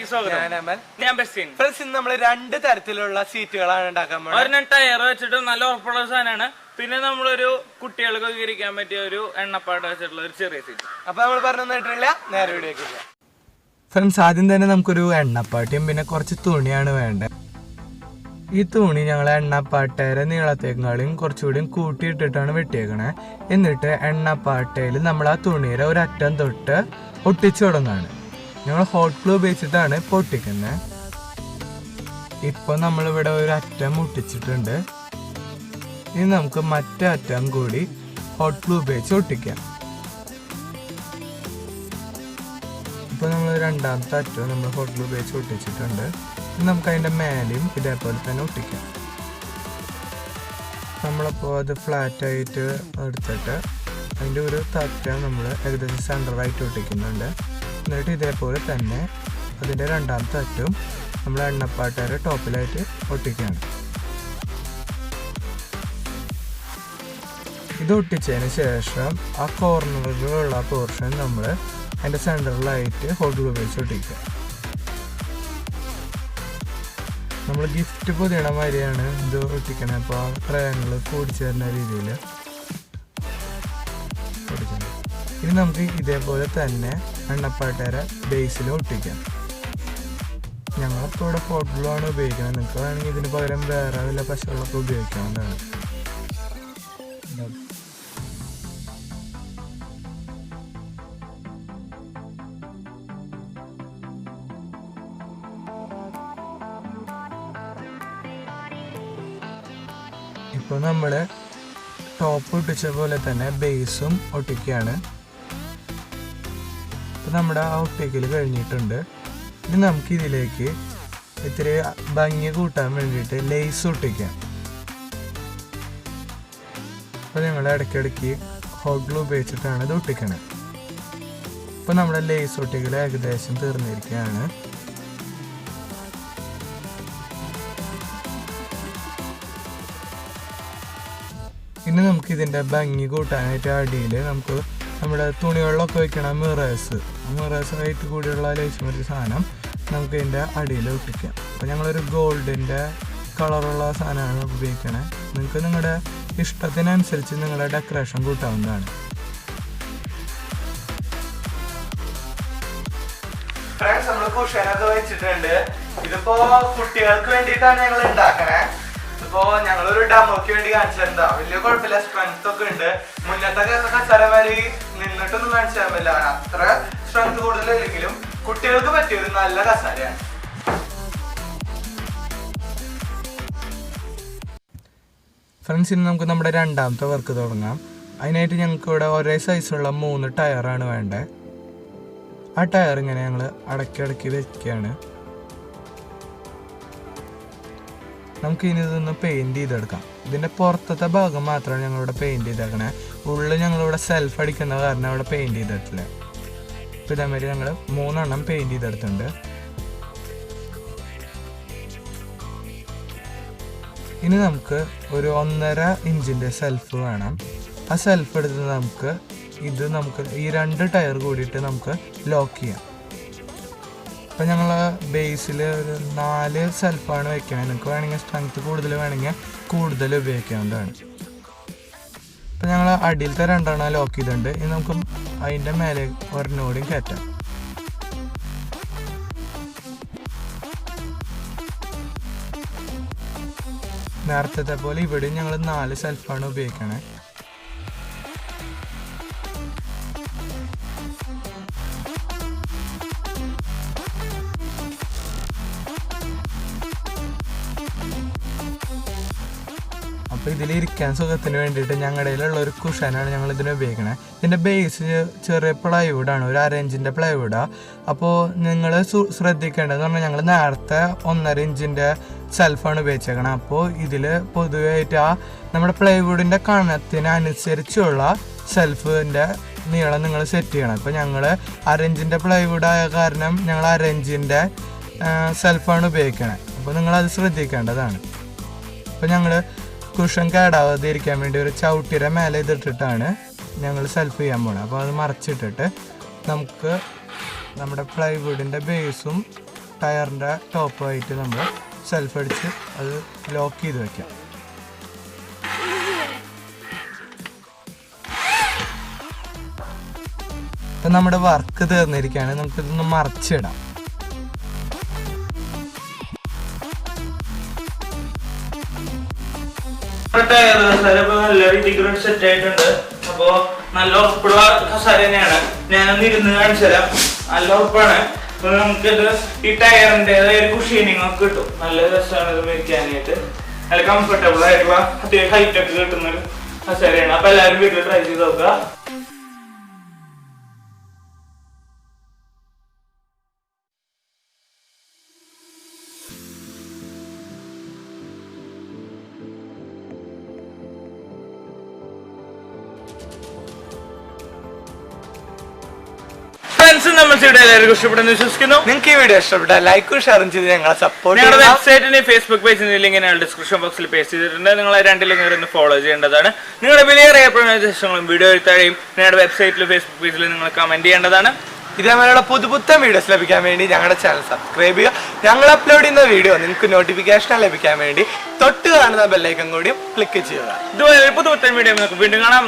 വീഡിയോയിലേക്ക് സ്വാഗതം. ഞാൻ ബെസ്റ്റിൻ. നമ്മൾ രണ്ട് തരത്തിലുള്ള സീറ്റുകളാണ് ഉണ്ടാക്കാൻ പോകുന്നത്. ഒരെണ്ണം ടയർ വെച്ചിട്ട് നല്ല ഉറപ്പുള്ള സാധനമാണ്. പിന്നെ നമ്മളൊരു കുട്ടികൾക്ക് ഇരിക്കാൻ പറ്റിയ ഒരു എണ്ണപ്പാട് വെച്ചിട്ടുള്ള ഒരു ചെറിയ സീറ്റ്. അപ്പൊ നമ്മൾ പറഞ്ഞിട്ടില്ല, നേരെ വീഡിയോക്ക്. ഫ്രണ്ട്സ്, ആദ്യം തന്നെ നമുക്കൊരു എണ്ണപ്പാട്ടിയും പിന്നെ കുറച്ച് തുണിയാണ് വേണ്ടത്. ഈ തുണി ഞങ്ങൾ എണ്ണപ്പാട്ടയുടെ നീളത്തേക്കാളും കുറച്ചുകൂടി കൂട്ടിയിട്ടിട്ടാണ് വെട്ടിയേക്കണേ. എന്നിട്ട് എണ്ണപ്പാട്ടയിൽ നമ്മൾ ആ തുണിയുടെ ഒരറ്റം തൊട്ട് ഒട്ടിച്ചു തുടങ്ങാണ്. ഞങ്ങൾ ഹോട്ട് ഗ്ലൂ ഉപയോഗിച്ചിട്ടാണ് ഇപ്പോൾ ഒട്ടിക്കുന്നത്. ഇപ്പോൾ നമ്മളിവിടെ ഒരു അറ്റം ഒട്ടിച്ചിട്ടുണ്ട്. ഇനി നമുക്ക് മറ്റേ അറ്റം കൂടി ഹോട്ട് ഗ്ലൂ ഉപയോഗിച്ച് ഒട്ടിക്കാം. ഇപ്പോൾ നമ്മൾ രണ്ടാമത്തെ അറ്റം നമ്മൾ ഹോട്ട് ഗ്ലൂ ഉപയോഗിച്ച് ഒട്ടിച്ചിട്ടുണ്ട്. നമുക്ക് അതിൻ്റെ മേലെയും ഇതേപോലെ തന്നെ ഒട്ടിക്കാം. നമ്മളപ്പോൾ അത് ഫ്ലാറ്റായിട്ട് എടുത്തിട്ട് അതിൻ്റെ ഒരു തറ്റം നമ്മൾ ഏകദേശം സെൻറ്ററായിട്ട് ഒട്ടിക്കുന്നുണ്ട്. എന്നിട്ട് ഇതേപോലെ തന്നെ അതിൻ്റെ രണ്ടാമത്തെ അറ്റവും നമ്മൾ എണ്ണപ്പാട്ടയുടെ ടോപ്പിലായിട്ട് ഒട്ടിക്കുകയാണ്. ഇത് ഒട്ടിച്ചതിന് ശേഷം ആ കോർണറുകളുള്ള പോർഷൻ നമ്മൾ അതിൻ്റെ സെൻറ്ററിലായിട്ട് ഹോട്ട് ഗ്ലൂ ഉപയോഗിച്ച് ഒട്ടിക്കുക. നമ്മൾ ഗിഫ്റ്റ് പൊതിയണ മാതിരിയാണ് ഇത് ഒട്ടിക്കണേ. അപ്പോൾ ആ ട്രയാങ്കിൾ കൂടിച്ചു തരുന്ന രീതിയിൽ ഒട്ടിക്കണം. ഇനി നമുക്ക് ഇതേപോലെ തന്നെ എണ്ണപ്പാട്ടയുടെ ബേസിൽ ഒട്ടിക്കാം. ഞങ്ങളിപ്പോൾ ഇവിടെ ഹോട്ട് ഗ്ലൂ ആണ് ഉപയോഗിക്കുന്നത്. നിങ്ങൾക്ക് വേണമെങ്കിൽ ഇതിന് പകരം വേറെ വല്ല പശകളൊക്കെ ഉപയോഗിക്കാവുന്നതാണ്. ഇപ്പോൾ നമ്മൾ ടോപ്പ് ഒട്ടിച്ച പോലെ തന്നെ ബേസും ഒട്ടിക്കുകയാണ്. ഇപ്പോൾ നമ്മുടെ ആ ഒട്ടിക്കൽ കഴിഞ്ഞിട്ടുണ്ട്. ഇനി നമുക്ക് ഇതിലേക്ക് ഇത്തിരി ഭംഗി കൂട്ടാൻ വേണ്ടിയിട്ട് ലേസ് ഒട്ടിക്കാം. അപ്പോൾ ഞങ്ങൾ ഇടയ്ക്കിടയ്ക്ക് ഹോട്ട് ഗ്ലൂ ഉപയോഗിച്ചിട്ടാണ് ഇത് ഒട്ടിക്കണത്. ഇപ്പോൾ നമ്മുടെ ലേസ് ഒട്ടിക്കൽ ഏകദേശം തീർന്നിരിക്കുകയാണ്. ഇനി നമുക്ക് ഇതിൻ്റെ ഭംഗി കൂട്ടാനായിട്ട് അടിയിൽ നമുക്ക് നമ്മുടെ തുണികളിലൊക്കെ വയ്ക്കണ മിറേഴ്സായിട്ട് കൂടിയുള്ള ലേശമൊരു സാധനം നമുക്ക് ഇതിൻ്റെ അടിയിൽ ഒട്ടിക്കാം. അപ്പോൾ ഞങ്ങളൊരു ഗോൾഡിൻ്റെ കളറുള്ള സാധനമാണ് ഉപയോഗിക്കണേ. നിങ്ങൾക്ക് നിങ്ങളുടെ ഇഷ്ടത്തിനനുസരിച്ച് നിങ്ങളുടെ ഡെക്കറേഷൻ കൂട്ടാവുന്നതാണ്. ഫ്രണ്ട്സ്, നമ്മൾ കുഷനൊക്കെ വെച്ചിട്ടുണ്ട്. ഇതിപ്പോ കുട്ടികൾക്ക് വേണ്ടിയിട്ടാണ് ഞങ്ങൾ ഉണ്ടാക്കണേ. ഇപ്പോ ഞങ്ങളൊരു ഡെമോക്ക് വേണ്ടി കാണിച്ചിട്ടുണ്ടാ. വലിയ കുഴപ്പമില്ല, സ്ട്രെങ്ത് ഒക്കെ ഉണ്ട്. മുന്നത്തെ കസരമാരി നിന്നിട്ടൊന്നും കാണിച്ചു തരാൻ പറ്റില്ല. അത്ര സ്ട്രെങ്ത് കൂടുതലെങ്കിലും കുട്ടികൾക്ക് പറ്റിയൊരു നല്ല കസരയാണ്. ഫ്രണ്ട്സ്, ഇനി നമുക്ക് നമ്മുടെ രണ്ടാമത്തെ വർക്ക് തുടങ്ങാം. അതിനായിട്ട് ഞങ്ങൾക്ക് ഇവിടെ ഒരേ സൈസുള്ള 3 ടയറാണ് വേണ്ടത്. ആ ടയർ ഇങ്ങനെ ഞങ്ങൾ അടക്കി വെക്കുകയാണ്. നമുക്ക് ഇനി ഇതൊന്ന് പെയിൻറ് ചെയ്തെടുക്കാം. ഇതിൻ്റെ പുറത്തത്തെ ഭാഗം മാത്രമാണ് ഞങ്ങളിവിടെ പെയിൻറ് ചെയ്തേക്കണേ. ഉള്ളിൽ ഞങ്ങളിവിടെ സെൽഫ് അടിക്കുന്ന കാരണം അവിടെ പെയിൻറ് ചെയ്തിട്ടില്ല. ഇപ്പോൾ ഇതേമാതിരി ഞങ്ങൾ 3 എണ്ണം പെയിൻറ് ചെയ്തെടുത്തിട്ടുണ്ട്. ഇനി നമുക്ക് ഒരു 1.5 ഇഞ്ചിൻ്റെ സെൽഫ് വേണം. ആ സെൽഫ് എടുത്ത് നമുക്ക് ഈ 2 ടയർ കൂടിയിട്ട് നമുക്ക് ലോക്ക് ചെയ്യാം. അപ്പോൾ ഞങ്ങൾ ബേസിൽ ഒരു 4 സെൽഫാണ് വെക്കണത്. നിങ്ങൾക്ക് വേണമെങ്കിൽ സ്ട്രെങ്ത് കൂടുതൽ വേണമെങ്കിൽ കൂടുതൽ ഉപയോഗിക്കാവുന്നതാണ്. അപ്പോൾ ഞങ്ങൾ അടിയിലത്തെ 2 എണ്ണം ലോക്ക് ചെയ്തിട്ടുണ്ട്. ഇനി നമുക്ക് അതിൻ്റെ മേലെ ഒരെണ്ണൂടിയും കയറ്റാം. നേരത്തെ പോലെ ഇവിടെയും ഞങ്ങൾ 4 സെൽഫാണ് ഉപയോഗിക്കണേ. അപ്പോൾ ഇതിലിരിക്കാൻ സുഖത്തിന് വേണ്ടിയിട്ട് ഞങ്ങളുടെ ഒരു കുഷനാണ് ഞങ്ങൾ ഇതിന് ഉപയോഗിക്കണത്. ഇതിൻ്റെ ബേസ് ചെറിയ പ്ലൈവുഡാണ്, ഒരു 1/2 ഇഞ്ചിൻ്റെ പ്ലൈവുഡാണ്. അപ്പോൾ നിങ്ങൾ ശ്രദ്ധിക്കേണ്ടതെന്ന് പറഞ്ഞാൽ ഞങ്ങൾ നേരത്തെ 1.5 ഇഞ്ചിൻ്റെ സെൽഫാണ് ഉപയോഗിച്ചേക്കണം. അപ്പോൾ ഇതിൽ പൊതുവായിട്ട് നമ്മുടെ പ്ലൈവുഡിൻ്റെ കണത്തിനനുസരിച്ചുള്ള സെൽഫിൻ്റെ നീളം നിങ്ങൾ സെറ്റ് ചെയ്യണം. ഇപ്പോൾ ഞങ്ങൾ 1/2 ഇഞ്ചിൻ്റെ പ്ലൈവുഡായ കാരണം ഞങ്ങൾ 1/2 ഇഞ്ചിൻ്റെ സെൽഫാണ് ഉപയോഗിക്കണത്. അപ്പോൾ നിങ്ങളത് ശ്രദ്ധിക്കേണ്ടതാണ്. അപ്പോൾ ഞങ്ങൾ കുഷൻ കേടാവാതെ ഇരിക്കാൻ വേണ്ടി ഒരു ചവിട്ടിയുടെ മേലെ ഇതിട്ടിട്ടാണ് ഞങ്ങൾ സെൽഫ് ചെയ്യാൻ പോകുന്നത്. അപ്പോൾ അത് മറച്ചിട്ടിട്ട് നമുക്ക് നമ്മുടെ പ്ലൈവുഡിൻ്റെ ബേസും ടയറിൻ്റെ ടോപ്പായിട്ട് നമ്മൾ സെൽഫ് അടിച്ച് അത് ലോക്ക് ചെയ്ത് വെക്കാം. അപ്പം നമ്മുടെ വർക്ക് തീർന്നിരിക്കുകയാണ്. നമുക്കിതൊന്ന് മറച്ചിടാം. നല്ല രീതിക്ക് സെറ്റ് ആയിട്ടുണ്ട്. അപ്പൊ നല്ല ഉറപ്പുള്ള കസാര തന്നെയാണ്. ഞാനൊന്ന് ഇരുന്ന് കാണിച്ചു തരാം. നല്ല ഉറപ്പാണ്. അപ്പൊ നമുക്കിത് ഈ ടയറിൻ്റെതായ ഒരു കുഷീനിങ് ഒക്കെ കിട്ടും. നല്ല രസമാണ് ഇത് മേടിക്കാനായിട്ട്. നല്ല കംഫർട്ടബിൾ ആയിട്ടുള്ള അത്യാവശ്യം ഹൈറ്റ് ഒക്കെ കിട്ടുന്ന ഒരു കസാരയാണ്. അപ്പൊ എല്ലാവരും വീട്ടിൽ ട്രൈ ചെയ്ത് നോക്കുക. നിങ്ങൾക്ക് ഈ വീഡിയോ ഇഷ്ടപ്പെട്ട ലൈക്കും ഷെയറും ചെയ്ത് ഞങ്ങളെ സപ്പോർട്ട് ഞങ്ങളുടെ വെബ്സൈറ്റിന്റെ ഫേസ്ബുക്ക് പേജിന്റെ ലിങ്ക് ഞാൻ ഡിസ്ക്രിപ്ഷൻ ബോക്സിൽ പേസ്റ്റ് ചെയ്തിട്ടുണ്ട്. നിങ്ങൾ രണ്ടിലും ഫോളോ ചെയ്യേണ്ടതാണ്. നിങ്ങളുടെ വിലയേറിയ നിർദ്ദേശങ്ങളും വീഡിയോ താഴെയും ഞങ്ങളുടെ വെബ്സൈറ്റിലും ഫേസ്ബുക്ക് പേജിലും നിങ്ങൾ കമന്റ് ചെയ്യേണ്ടതാണ്. ഇതേപോലെയുള്ള പുതുപുത്തൻ വീഡിയോസ് ലഭിക്കാൻ വേണ്ടി ഞങ്ങളുടെ ചാനൽ സബ്സ്ക്രൈബ് ചെയ്യുക. ഞങ്ങൾ അപ്ലോഡ് ചെയ്യുന്ന വീഡിയോ നിങ്ങൾക്ക് നോട്ടിഫിക്കേഷൻ ലഭിക്കാൻ വേണ്ടി തൊട്ട് കാണുന്ന ബെല്ലൈക്കൺ കൂടിയും ക്ലിക്ക് ചെയ്യുക. ഇതുപോലെ പുതുപുത്തൻ വീഡിയോ നമുക്ക് വീണ്ടും കാണാം.